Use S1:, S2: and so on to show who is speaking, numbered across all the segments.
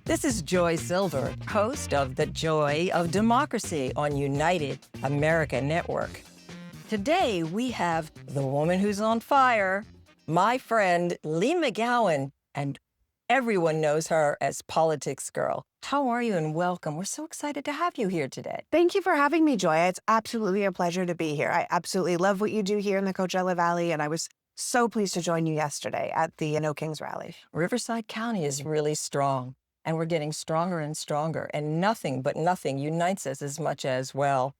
S1: This is Joy Silver, host of The Joy of Democracy on United America Network. Today, we have the woman who's on fire, my friend Leigh McGowan, and everyone knows her as Politics Girl. How are you and welcome? We're so excited to have you here today.
S2: Thank you for having me, Joy. It's absolutely a pleasure to be here. I absolutely love what you do here in the Coachella Valley, and I was so pleased to join you yesterday at the No Kings rally.
S1: Riverside County is really strong, and we're getting stronger and stronger, and nothing but nothing unites us as much as, well,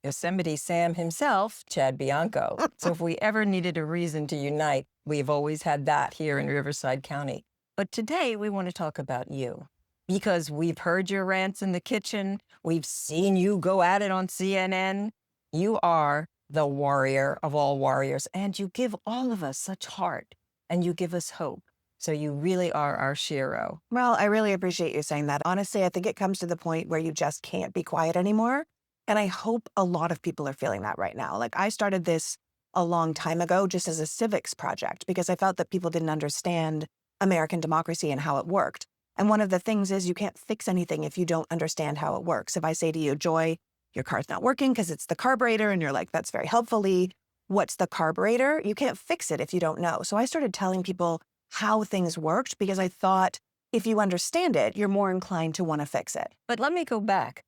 S1: Yosemite Sam himself, Chad Bianco. So if we ever needed a reason to unite, we've always had that here in Riverside County. But today we want to talk about you, because we've heard your rants in the kitchen. We've seen you go at it on CNN. You are the warrior of all warriors, and you give all of us such heart, and you give us hope. So you really are our shero.
S2: Well, I really appreciate you saying that. Honestly, I think it comes to the point where you just can't be quiet anymore. And I hope a lot of people are feeling that right now. Like, I started this a long time ago just as a civics project because I felt that people didn't understand American democracy and how it worked. And one of the things is you can't fix anything if you don't understand how it works. If I say to you, Joy, your car's not working because it's the carburetor, and you're like, that's very helpful, Leigh. What's the carburetor? You can't fix it if you don't know. So I started telling people how things worked because I thought if you understand it, you're more inclined to want to fix it.
S1: But let me go back.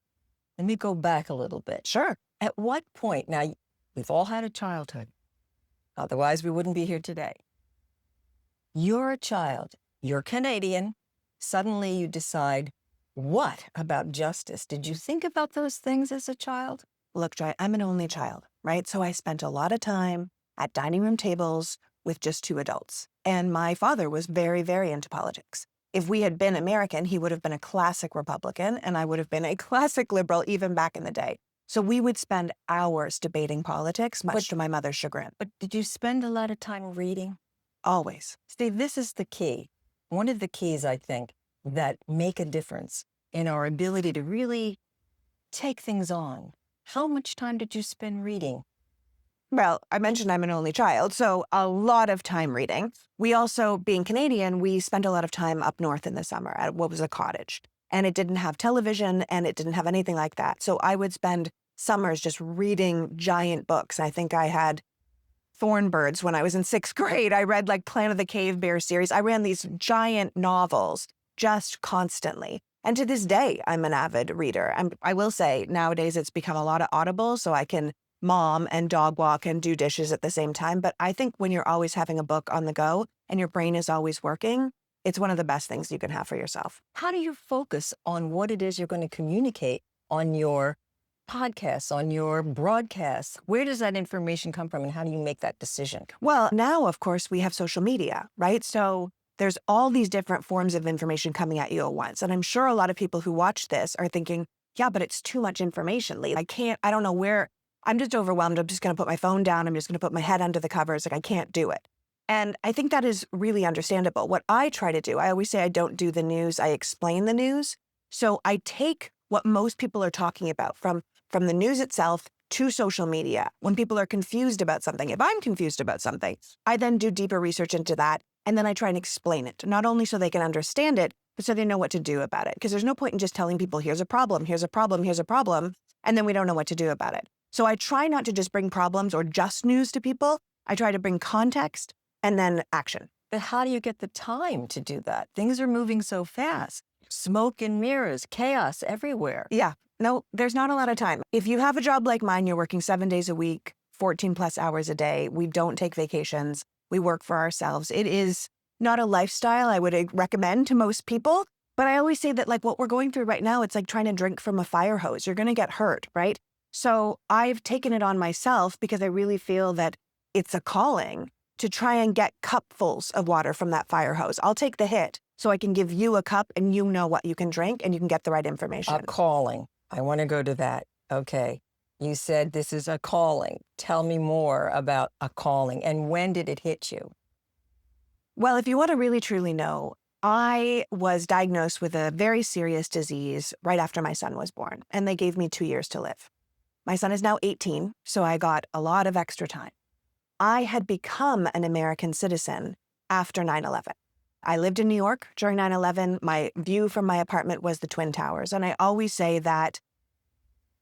S1: Let me go back a little bit.
S2: Sure.
S1: At what point, now, we've all had a childhood. Otherwise, we wouldn't be here today. You're a child. You're Canadian. Suddenly you decide, what about justice? Did you think about those things as a child?
S2: Look, Joy, I'm an only child, right? So I spent a lot of time at dining room tables with just two adults. And my father was very, very into politics. If we had been American, he would have been a classic Republican, and I would have been a classic liberal even back in the day. So we would spend hours debating politics, much to my mother's chagrin.
S1: But did you spend a lot of time reading?
S2: Always.
S1: Steve, this is the key. One of the keys, I think, that make a difference in our ability to really take things on. How much time did you spend reading?
S2: Well, I mentioned I'm an only child, so a lot of time reading. We also, being Canadian, we spent a lot of time up north in the summer at what was a cottage. And it didn't have television, and it didn't have anything like that. So I would spend summers just reading giant books. I think I had Thornbirds when I was in 6th grade. I read like Planet of the Cave Bear series. I ran these giant novels just constantly. And to this day, I'm an avid reader. I will say nowadays it's become a lot of Audible, so I can mom and dog walk and do dishes at the same time. But I think when you're always having a book on the go and your brain is always working, it's one of the best things you can have for yourself.
S1: How do you focus on what it is you're going to communicate on your podcasts, on your broadcasts? Where does that information come from, and how do you make that decision?
S2: Well, now, of course, we have social media, right? So there's all these different forms of information coming at you at once. And I'm sure a lot of people who watch this are thinking, yeah, but it's too much information, Leigh. I don't know where, I'm just overwhelmed. I'm just going to put my phone down. I'm just going to put my head under the covers. Like, I can't do it. And I think that is really understandable. What I try to do, I always say I don't do the news, I explain the news. So I take what most people are talking about from the news itself to social media. When people are confused about something, if I'm confused about something, I then do deeper research into that. And then I try and explain it, not only so they can understand it, but so they know what to do about it. Because there's no point in just telling people, here's a problem, here's a problem, here's a problem, and then we don't know what to do about it. So I try not to just bring problems or just news to people. I try to bring context and then action.
S1: But how do you get the time to do that? Things are moving so fast. Smoke and mirrors, chaos everywhere.
S2: Yeah, no, there's not a lot of time. If you have a job like mine, you're working 7 days a week, 14 plus hours a day. We don't take vacations. We work for ourselves. It is not a lifestyle I would recommend to most people. But I always say that, like, what we're going through right now, it's like trying to drink from a fire hose. You're going to get hurt, right? So I've taken it on myself because I really feel that it's a calling to try and get cupfuls of water from that fire hose. I'll take the hit so I can give you a cup and you know what you can drink and you can get the right information.
S1: A calling. I want to go to that. Okay. You said this is a calling. Tell me more about a calling, and when did it hit you?
S2: Well, if you want to really truly know, I was diagnosed with a very serious disease right after my son was born, and they gave me 2 years to live. My son is now 18, so I got a lot of extra time. I had become an American citizen after 9/11. I lived in New York during 9/11. My view from my apartment was the Twin Towers, and I always say that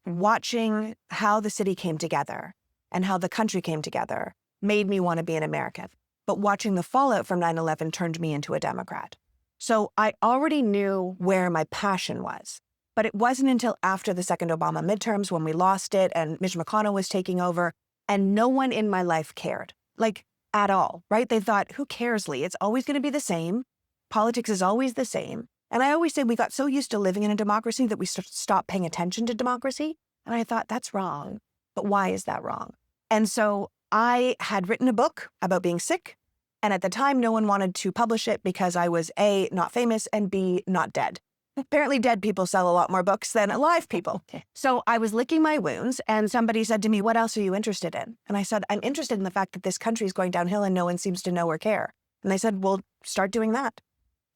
S2: watching how the city came together and how the country came together made me want to be an American. But watching the fallout from 9/11 turned me into a Democrat. So I already knew where my passion was. But it wasn't until after the second Obama midterms when we lost it and Mitch McConnell was taking over, and no one in my life cared, like at all, right? They thought, who cares, Leigh? It's always going to be the same. Politics is always the same. And I always say we got so used to living in a democracy that we stopped paying attention to democracy. And I thought, that's wrong. But why is that wrong? And so I had written a book about being sick. And at the time, no one wanted to publish it because I was A, not famous, and B, not dead. Apparently dead people sell a lot more books than alive people. So I was licking my wounds and somebody said to me, what else are you interested in? And I said, I'm interested in the fact that this country is going downhill and no one seems to know or care. And they said, well, start doing that.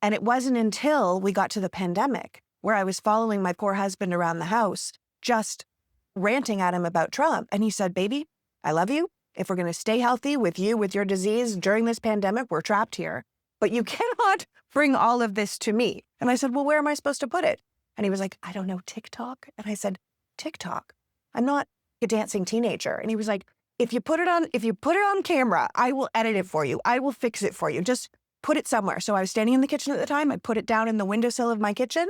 S2: And it wasn't until we got to the pandemic where I was following my poor husband around the house, just ranting at him about Trump. And he said, baby, I love you. If we're going to stay healthy with you, with your disease during this pandemic, we're trapped here. But you cannot bring all of this to me. And I said, well, where am I supposed to put it? And he was like, I don't know, TikTok? And I said, TikTok? I'm not a dancing teenager. And he was like, if you put it on camera, I will edit it for you. I will fix it for you. Just put it somewhere. So I was standing in the kitchen at the time. I put it down in the windowsill of my kitchen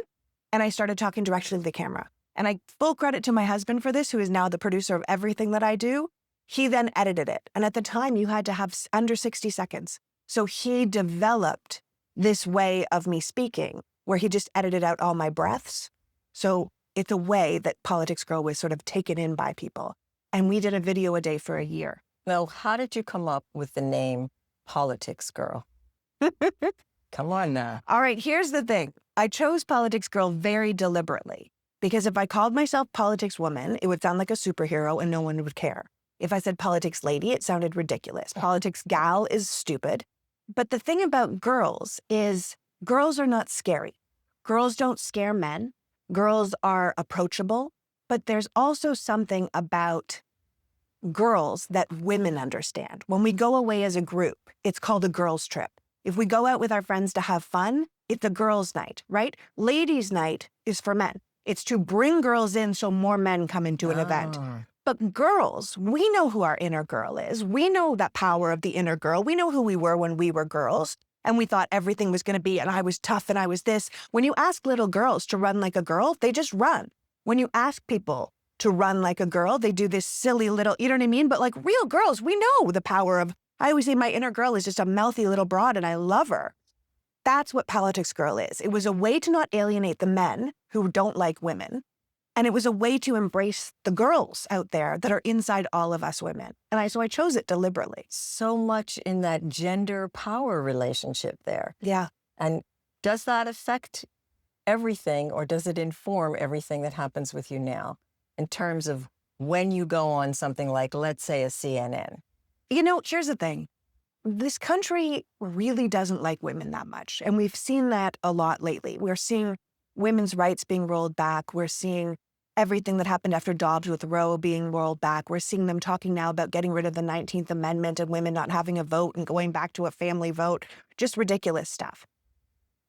S2: and I started talking directly to the camera. And I full credit to my husband for this, who is now the producer of everything that I do. He then edited it. And at the time you had to have under 60 seconds. So he developed this way of me speaking where he just edited out all my breaths. So it's a way that Politics Girl was sort of taken in by people. And we did a video a day for a year.
S1: Well, how did you come up with the name Politics Girl? Come on now.
S2: All right, here's the thing. I chose Politics Girl very deliberately because if I called myself Politics Woman, it would sound like a superhero and no one would care. If I said Politics Lady, it sounded ridiculous. Politics Gal is stupid. But the thing about girls is girls are not scary. Girls don't scare men. Girls are approachable. But there's also something about girls that women understand. When we go away as a group, it's called a girls' trip. If we go out with our friends to have fun, it's a girls' night, right? Ladies' night is for men. It's to bring girls in so more men come into an event. But girls, we know who our inner girl is. We know that power of the inner girl. We know who we were when we were girls. And we thought everything was going to be, and I was tough and I was this. When you ask little girls to run like a girl, they just run. When you ask people to run like a girl, they do this silly little, you know what I mean? But like real girls, we know the power of, I always say my inner girl is just a mouthy little broad and I love her. That's what Politics Girl is. It was a way to not alienate the men who don't like women. And it was a way to embrace the girls out there that are inside all of us women. And so I chose it deliberately.
S1: So much in that gender power relationship there.
S2: Yeah.
S1: And does that affect everything or does it inform everything that happens with you now in terms of when you go on something like, let's say, a CNN?
S2: You know, here's the thing. This country really doesn't like women that much. And we've seen that a lot lately. We're seeing women's rights being rolled back. We're seeing everything that happened after Dobbs with Roe being rolled back. We're seeing them talking now about getting rid of the 19th Amendment and women not having a vote and going back to a family vote. Just ridiculous stuff.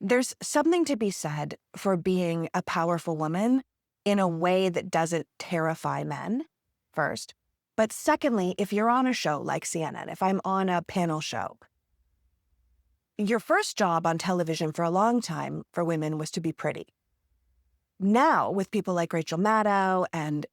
S2: There's something to be said for being a powerful woman in a way that doesn't terrify men, first. But secondly, if you're on a show like CNN, if I'm on a panel show, your first job on television for a long time for women was to be pretty. Now, with people like Rachel Maddow and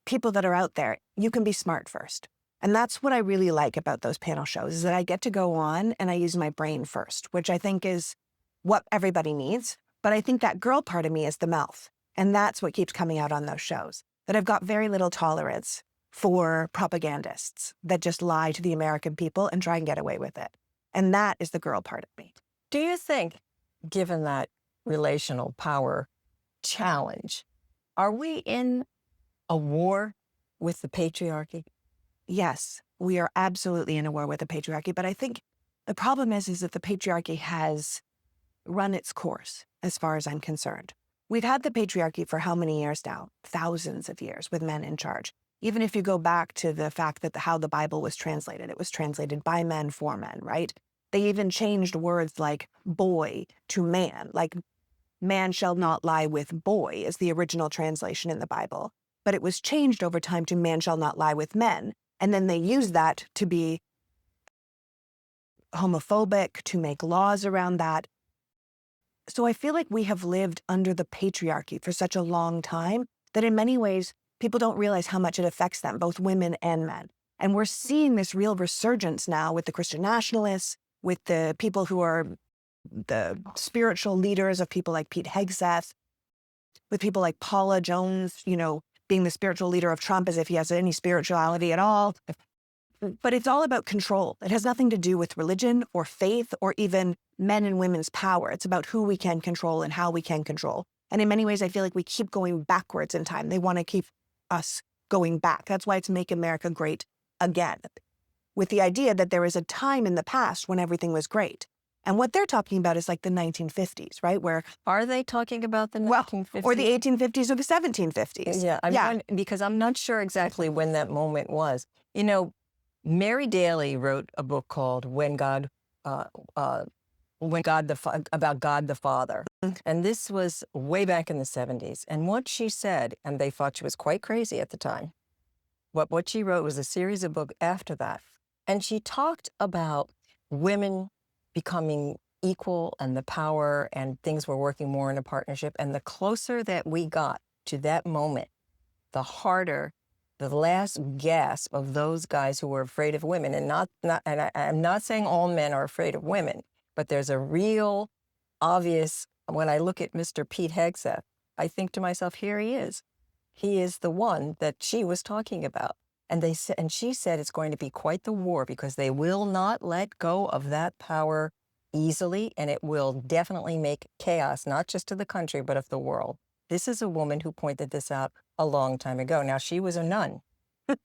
S2: people that are out there, you can be smart first. And that's what I really like about those panel shows, is that I get to go on and I use my brain first, which I think is what everybody needs. But I think that girl part of me is the mouth. And that's what keeps coming out on those shows, that I've got very little tolerance for propagandists that just lie to the American people and try and get away with it. And that is the girl part of me.
S1: Do you think, given that relational power challenge, are we in a war with the patriarchy?
S2: Yes, we are absolutely in a war with the patriarchy. But I think the problem is that the patriarchy has run its course, as far as I'm concerned. We've had the patriarchy for how many years now? Thousands of years with men in charge. Even if you go back to the fact that how the Bible was translated, it was translated by men for men, right? They even changed words like boy to man, like man shall not lie with boy is the original translation in the Bible. But it was changed over time to man shall not lie with men. And then they used that to be homophobic, to make laws around that. So I feel like we have lived under the patriarchy for such a long time that in many ways, people don't realize how much it affects them, both women and men. And we're seeing this real resurgence now with the Christian nationalists, with the people who are the spiritual leaders of people like Pete Hegseth, with people like Paula Jones, being the spiritual leader of Trump as if he has any spirituality at all. But it's all about control. It has nothing to do with religion or faith or even men and women's power. It's about who we can control and how we can control. And in many ways, I feel like we keep going backwards in time. They want to keep us going back. That's why it's Make America Great Again, with the idea that there is a time in the past when everything was great. And what they're talking about is like the 1950s, right? Where
S1: Are they talking about the 1950s?
S2: or the 1850s or the 1750s.
S1: Yeah, because I'm not sure exactly when that moment was. Mary Daly wrote a book called about God the Father. And this was way back in the 70s. And what she said, and they thought she was quite crazy at the time, but what she wrote was a series of books after that. And she talked about women becoming equal and the power and things were working more in a partnership. And the closer that we got to that moment, the harder the last gasp of those guys who were afraid of women. I'm not saying all men are afraid of women, but there's a real obvious, when I look at Mr. Pete Hegseth, I think to myself, here he is. He is the one that she was talking about. And she said it's going to be quite the war because they will not let go of that power easily, and it will definitely make chaos, not just to the country, but of the world. This is a woman who pointed this out a long time ago. Now, she was a nun.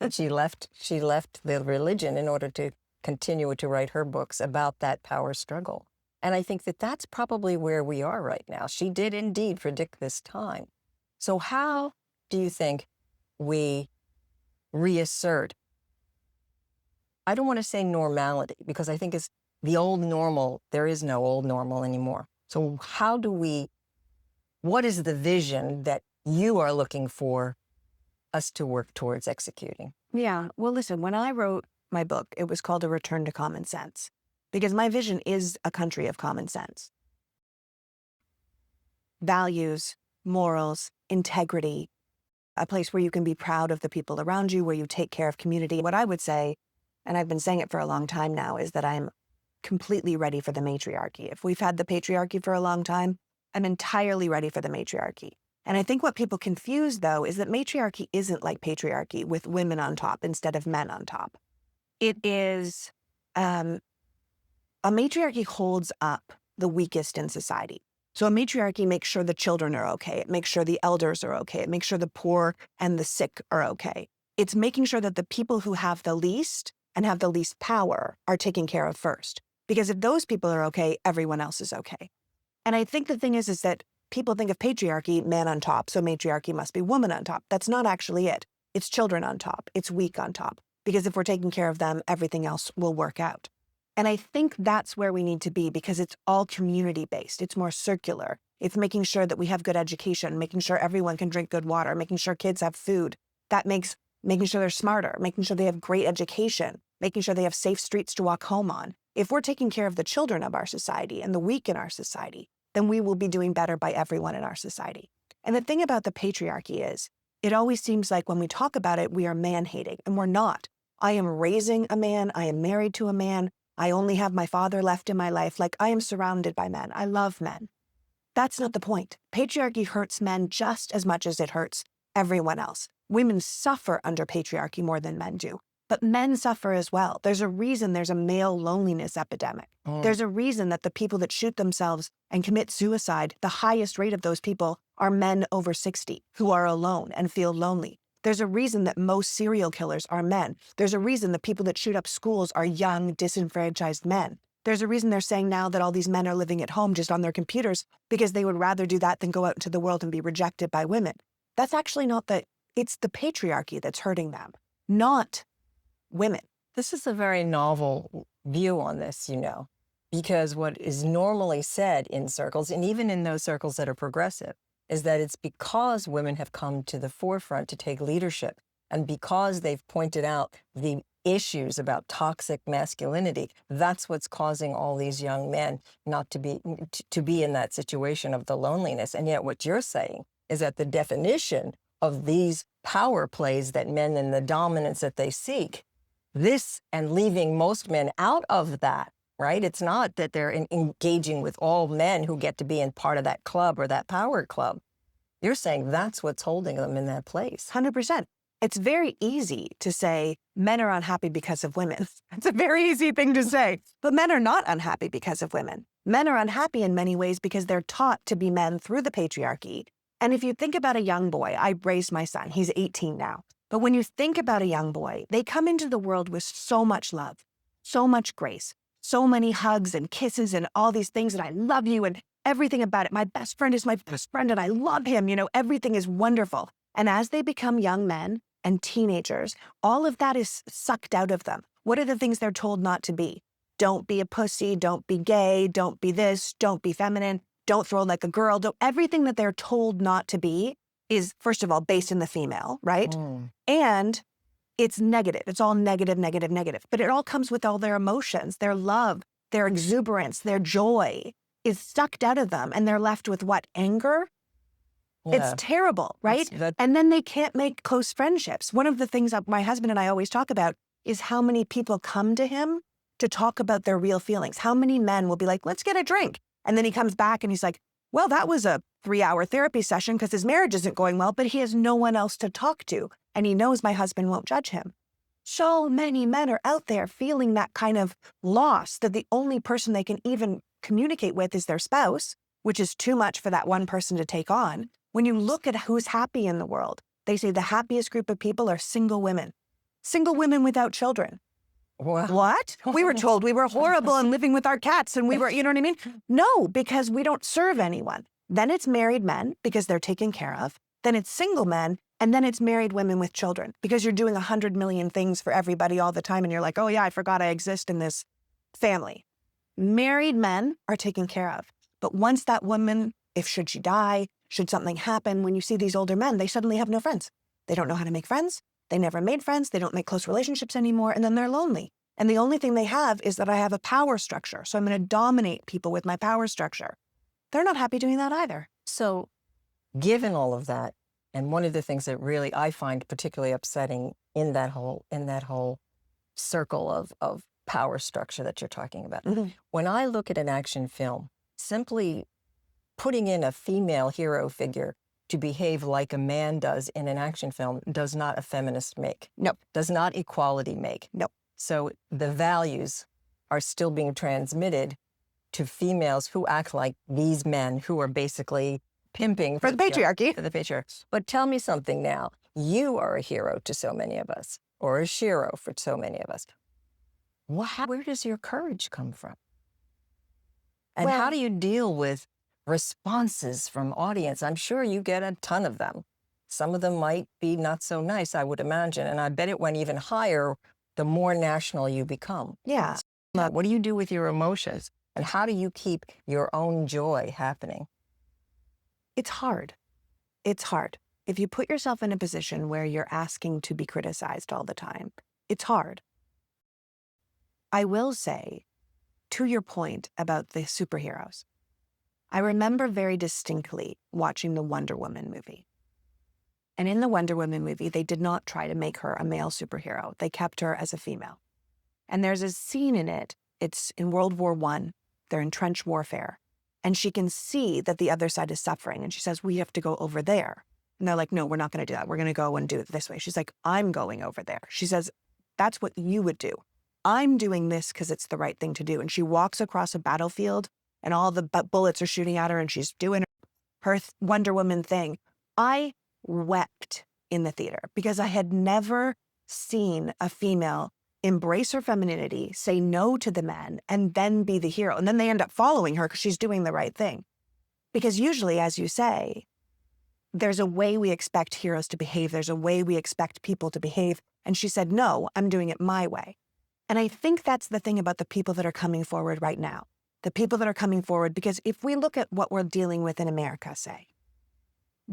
S1: She left the religion in order to continue to write her books about that power struggle. And I think that that's probably where we are right now. She did indeed predict this time. So how do you think we reassert, I don't want to say normality, because I think it's the old normal. There is no old normal anymore. So what is the vision that you are looking for us to work towards executing?
S2: Yeah, well, listen, when I wrote my book, it was called A Return to Common Sense, because my vision is a country of common sense. Values, morals, integrity, a place where you can be proud of the people around you, where you take care of community. What I would say, and I've been saying it for a long time now, is that I'm completely ready for the matriarchy. If we've had the patriarchy for a long time, I'm entirely ready for the matriarchy. And I think what people confuse, though, is that matriarchy isn't like patriarchy with women on top instead of men on top. It is, a matriarchy holds up the weakest in society. So a matriarchy makes sure the children are okay. It makes sure the elders are okay. It makes sure the poor and the sick are okay. It's making sure that the people who have the least and have the least power are taken care of first. Because if those people are okay, everyone else is okay. And I think the thing is that people think of patriarchy, man on top, so matriarchy must be woman on top. That's not actually it. It's children on top. It's weak on top. Because if we're taking care of them, everything else will work out. And I think that's where we need to be, because it's all community-based. It's more circular. It's making sure that we have good education, making sure everyone can drink good water, making sure kids have food. That makes making sure they're smarter, making sure they have great education, making sure they have safe streets to walk home on. If we're taking care of the children of our society and the weak in our society, then we will be doing better by everyone in our society. And the thing about the patriarchy is, it always seems like when we talk about it, we are man-hating, and we're not. I am raising a man. I am married to a man. I only have my father left in my life. Like, I am surrounded by men. I love men. That's not the point. Patriarchy hurts men just as much as it hurts everyone else. Women suffer under patriarchy more than men do, but men suffer as well. There's a reason there's a male loneliness epidemic. There's a reason that the people that shoot themselves and commit suicide, the highest rate of those people are men over 60 who are alone and feel lonely. There's a reason that most serial killers are men. There's a reason the people that shoot up schools are young, disenfranchised men. There's a reason they're saying now that all these men are living at home just on their computers because they would rather do that than go out into the world and be rejected by women. That's actually not it's the patriarchy that's hurting them, not women.
S1: This is a very novel view on this, because what is normally said in circles, and even in those circles that are progressive, is that it's because women have come to the forefront to take leadership, and because they've pointed out the issues about toxic masculinity, that's what's causing all these young men not to be in that situation of the loneliness. And yet what you're saying is that the definition of these power plays that men and the dominance that they seek, this and leaving most men out of that, right? It's not that they're engaging with all men who get to be in part of that club or that power club. You're saying that's what's holding them in that place.
S2: 100%. It's very easy to say men are unhappy because of women. It's a very easy thing to say. But men are not unhappy because of women. Men are unhappy in many ways because they're taught to be men through the patriarchy. And if you think about a young boy, I raised my son, he's 18 now. But when you think about a young boy, they come into the world with so much love, so much grace, so many hugs and kisses and all these things, and I love you and everything about it. My best friend is my best friend and I love him. Everything is wonderful. And as they become young men and teenagers, all of that is sucked out of them. What are the things they're told not to be? Don't be a pussy, don't be gay, don't be this, don't be feminine, don't throw like a girl. Everything that they're told not to be is, first of all, based in the female, right? And it's negative. It's all negative, negative, negative. But it all comes with all their emotions, their love, their exuberance, their joy is sucked out of them. And they're left with what? Anger?
S1: Yeah.
S2: It's terrible, right? And then they can't make close friendships. One of the things that my husband and I always talk about is how many people come to him to talk about their real feelings. How many men will be like, let's get a drink. And then he comes back and he's like, well, that was a 3-hour therapy session because his marriage isn't going well, but he has no one else to talk to. And he knows my husband won't judge him. So many men are out there feeling that kind of loss, that the only person they can even communicate with is their spouse, which is too much for that one person to take on. When you look at who's happy in the world, they say the happiest group of people are single women without children. What? We were told we were horrible and living with our cats and we were, you know what I mean? No, because we don't serve anyone. Then it's married men because they're taken care of. Then it's single men. And then it's married women with children because you're doing 100 million things for everybody all the time. And you're like, oh yeah, I forgot I exist in this family. Married men are taken care of. But once that woman, should she die, should something happen, when you see these older men, they suddenly have no friends. They don't know how to make friends. They never made friends. They don't make close relationships anymore. And then they're lonely. And the only thing they have is that I have a power structure. So I'm going to dominate people with my power structure. They're not happy doing that either.
S1: So given all of that, and one of the things that really I find particularly upsetting in that whole circle of power structure that you're talking about, when I look at an action film, simply putting in a female hero figure to behave like a man does in an action film does not a feminist make.
S2: No.
S1: Does not equality make.
S2: No.
S1: So the values are still being transmitted to females who act like these men who are basically pimping
S2: for the patriarchy.
S1: For the patriarchy. But tell me something now. You are a hero to so many of us, or a shero for so many of us. Where does your courage come from? And how do you deal with responses from audience? I'm sure you get a ton of them. Some of them might be not so nice, I would imagine. And I bet it went even higher the more national you become.
S2: Yeah.
S1: So what do you do with your emotions? And how do you keep your own joy happening?
S2: It's hard. It's hard. If you put yourself in a position where you're asking to be criticized all the time, it's hard. I will say, to your point about the superheroes, I remember very distinctly watching the Wonder Woman movie. And in the Wonder Woman movie, they did not try to make her a male superhero. They kept her as a female. And there's a scene in it. It's in World War I. They're in trench warfare. And she can see that the other side is suffering. And she says, we have to go over there. And they're like, no, we're not going to do that. We're going to go and do it this way. She's like, I'm going over there. She says, that's what you would do. I'm doing this because it's the right thing to do. And she walks across a battlefield and all the bullets are shooting at her and she's doing her Wonder Woman thing. I wept in the theater because I had never seen a female embrace her femininity, say no to the men, and then be the hero. And then they end up following her because she's doing the right thing. Because usually, as you say, there's a way we expect heroes to behave. There's a way we expect people to behave. And she said, no, I'm doing it my way. And I think that's the thing about the people that are coming forward right now. The people that are coming forward, because if we look at what we're dealing with in America, say,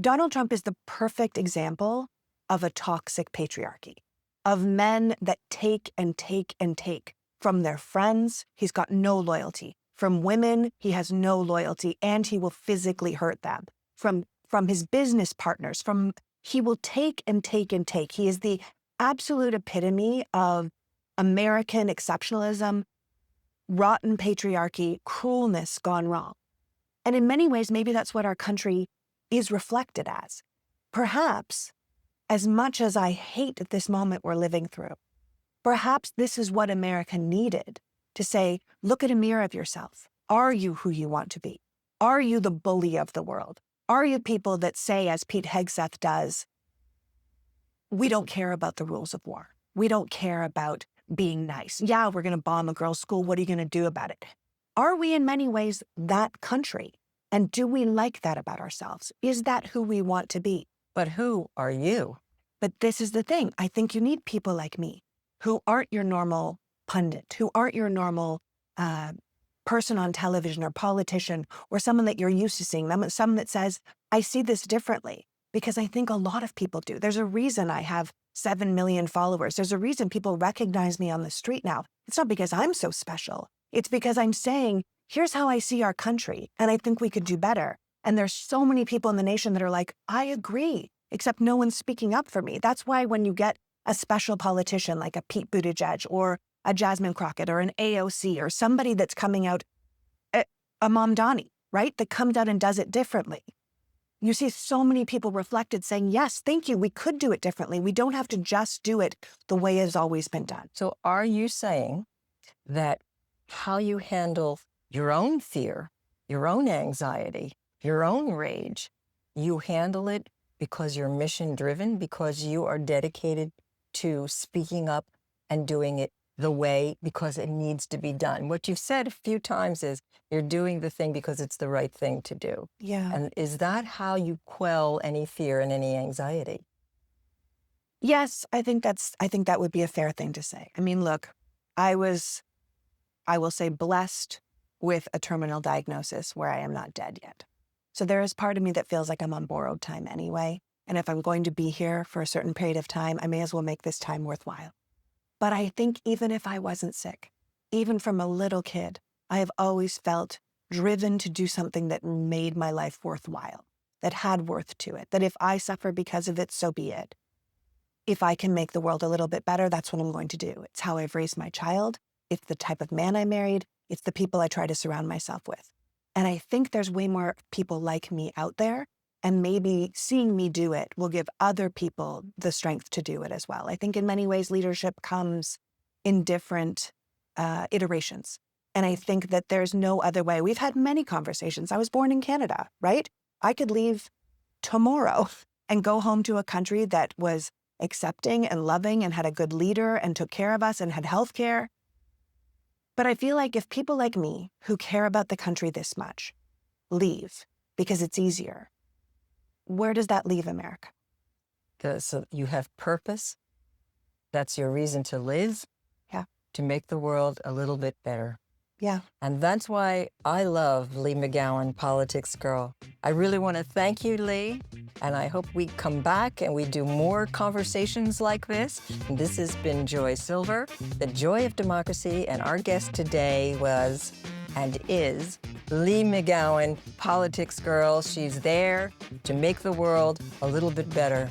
S2: Donald Trump is the perfect example of a toxic patriarchy, of men that take and take and take. From their friends, he's got no loyalty. From women, he has no loyalty, and he will physically hurt them. From his business partners, he will take and take and take. He is the absolute epitome of American exceptionalism, rotten patriarchy, cruelness gone wrong. And in many ways, maybe that's what our country is reflected as. Perhaps, as much as I hate this moment we're living through, perhaps this is what America needed to say, look at a mirror of yourself. Are you who you want to be? Are you the bully of the world? Are you people that say, as Pete Hegseth does, we don't care about the rules of war. We don't care about being nice. Yeah, we're going to bomb a girls' school. What are you going to do about it? Are we in many ways that country? And do we like that about ourselves? Is that who we want to be?
S1: But who are you?
S2: But this is the thing. I think you need people like me who aren't your normal pundit, who aren't your normal person on television or politician or someone that you're used to seeing, someone that says, I see this differently, because I think a lot of people do. There's a reason I have 7 million followers. There's a reason people recognize me on the street now. It's not because I'm so special. It's because I'm saying, here's how I see our country, and I think we could do better. And there's so many people in the nation that are like, I agree, except no one's speaking up for me. That's why when you get a special politician like a Pete Buttigieg or a Jasmine Crockett or an AOC or somebody that's coming out, a Mamdani, right, that comes out and does it differently. You see so many people reflected saying, yes, thank you, we could do it differently. We don't have to just do it the way it's always been done.
S1: So are you saying that how you handle your own fear, your own anxiety, your own rage, you handle it because you're mission-driven, because you are dedicated to speaking up and doing it the way, because it needs to be done? What you've said a few times is you're doing the thing because it's the right thing to do.
S2: Yeah.
S1: And is that how you quell any fear and any anxiety?
S2: Yes, I think that would be a fair thing to say. I mean, look, I will say, blessed with a terminal diagnosis where I am not dead yet. So there is part of me that feels like I'm on borrowed time anyway. And if I'm going to be here for a certain period of time, I may as well make this time worthwhile. But I think even if I wasn't sick, even from a little kid, I have always felt driven to do something that made my life worthwhile, that had worth to it, that if I suffer because of it, so be it. If I can make the world a little bit better, that's what I'm going to do. It's how I've raised my child. It's the type of man I married. It's the people I try to surround myself with. And I think there's way more people like me out there, and maybe seeing me do it will give other people the strength to do it as well. I think in many ways, leadership comes in different iterations. And I think that there's no other way. We've had many conversations. I was born in Canada, right? I could leave tomorrow and go home to a country that was accepting and loving and had a good leader and took care of us and had health care. But I feel like if people like me who care about the country this much leave because it's easier, where does that leave America?
S1: So you have purpose. That's your reason to live.
S2: Yeah.
S1: To make the world a little bit better.
S2: Yeah.
S1: And that's why I love Leigh McGowan, Politics Girl. I really want to thank you, Leigh, and I hope we come back and we do more conversations like this. And this has been Joy Silver, The Joy of Democracy, and our guest today was and is Leigh McGowan, Politics Girl. She's there to make the world a little bit better.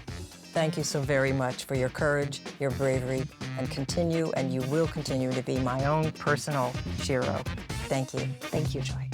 S1: Thank you so very much for your courage, your bravery, and you will continue to be my own personal hero. Thank you.
S2: Thank you, Joy.